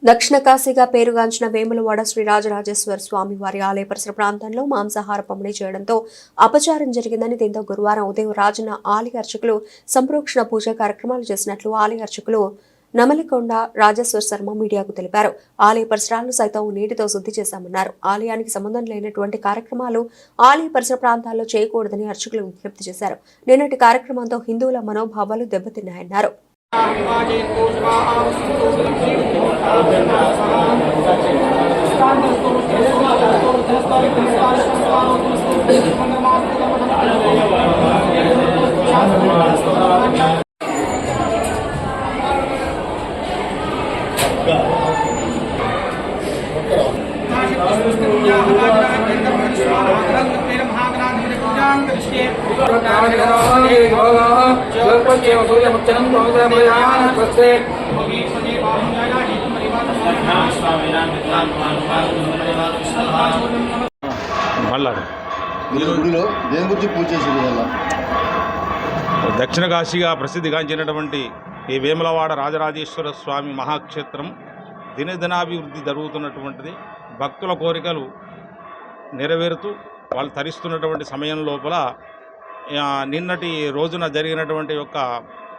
దక్షిణ కాశీగా పేరుగాంచిన వేములవాడ శ్రీ రాజరాజేశ్వర స్వామి వారి ఆలయ పరిసర ప్రాంతంలో మాంసాహార పంపిణీ చేయడంతో అపచారం జరిగిందని దీంతో గురువారం ఉదయం రాజన్న ఆలయ అర్చకులు సంప్రోక్షణ పూజ కార్యక్రమాలు చేసినట్లు ఆలయ అర్చకులు నమలికొండ రాజేశ్వర శర్మ మీడియాకు తెలిపారు. ఆలయ పరిసరాలను సైతం నీటితో శుద్ధి చేశామన్నారు. ఆలయానికి సంబంధం లేనటువంటి కార్యక్రమాలు ఆలయ పరిసర ప్రాంతాల్లో చేయకూడదని అర్చకులు విజ్ఞప్తి చేశారు. నిన్నటి కార్యక్రమంతో హిందువుల మనోభావాలు దెబ్బతిన్నాయన్నారు. దక్షిణ కాశీగా ప్రసిద్ధిగాంచినటువంటి ఈ వేములవాడ రాజరాజేశ్వర స్వామి మహాక్షేత్రం దినదినాభివృద్ధి జరుగుతున్నటువంటిది. భక్తుల కోరికలు నెరవేరుతూ వాళ్ళు తరిస్తున్నటువంటి సమయం లోపల నిన్నటి రోజున జరిగినటువంటి యొక్క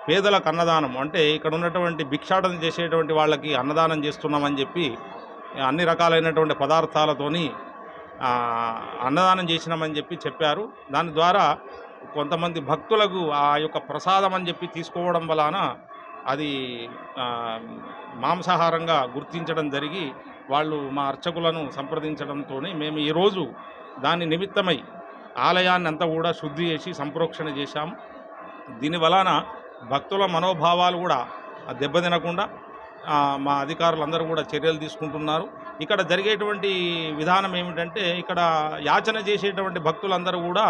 పేదలకు అన్నదానం, అంటే ఇక్కడ ఉన్నటువంటి భిక్షాటన చేసేటువంటి వాళ్ళకి అన్నదానం చేస్తున్నామని చెప్పి అన్ని రకాలైనటువంటి పదార్థాలతోని అన్నదానం చేసినామని చెప్పారు. దాని ద్వారా కొంతమంది భక్తులకు ఆ యొక్క ప్రసాదం అని చెప్పి తీసుకోవడం వలన అది మాంసాహారంగా గుర్తించడం జరిగి వాళ్ళు మా అర్చకులను సంప్రదించడంతో మేము ఈరోజు దాని నిమిత్తమై ఆలయాన్ని అంతా కూడా శుద్ధి చేసి సంప్రోక్షణ చేశాము. దీని వలన భక్తుల మనోభావాలు కూడా దెబ్బతినకుండా మా అధికారులందరూ కూడా చర్యలు తీసుకుంటున్నారు. ఇక్కడ జరిగేటువంటి విధానం ఏమిటంటే, ఇక్కడ యాచన చేసేటువంటి భక్తులందరూ కూడా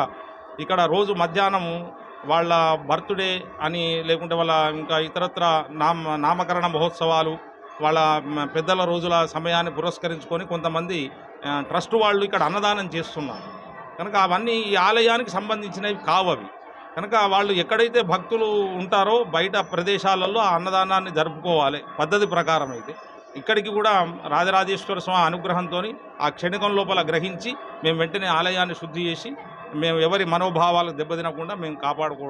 ఇక్కడ రోజు మధ్యాహ్నం వాళ్ళ బర్త్డే అని, లేకుంటే వాళ్ళ ఇంకా ఇతరత్ర నామకరణ మహోత్సవాలు, వాళ్ళ పెద్దల రోజుల సమయాన్ని పురస్కరించుకొని కొంతమంది ట్రస్ట్ వాళ్ళు ఇక్కడ అన్నదానం చేస్తున్నారు. కనుక అవన్నీ ఈ ఆలయానికి సంబంధించినవి కావు. అవి కనుక వాళ్ళు ఎక్కడైతే భక్తులు ఉంటారో బయట ప్రదేశాలలో ఆ అన్నదానాన్ని జరుపుకోవాలి పద్ధతి ప్రకారం. అయితే ఇక్కడికి కూడా రాజరాజేశ్వర స్వామి అనుగ్రహంతో ఆ క్షణికం లోపల గ్రహించి మేము వెంటనే ఆలయాన్ని శుద్ధి చేసి మేము ఎవరి మనోభావాలు దెబ్బతినకుండా మేము కాపాడుకోవడం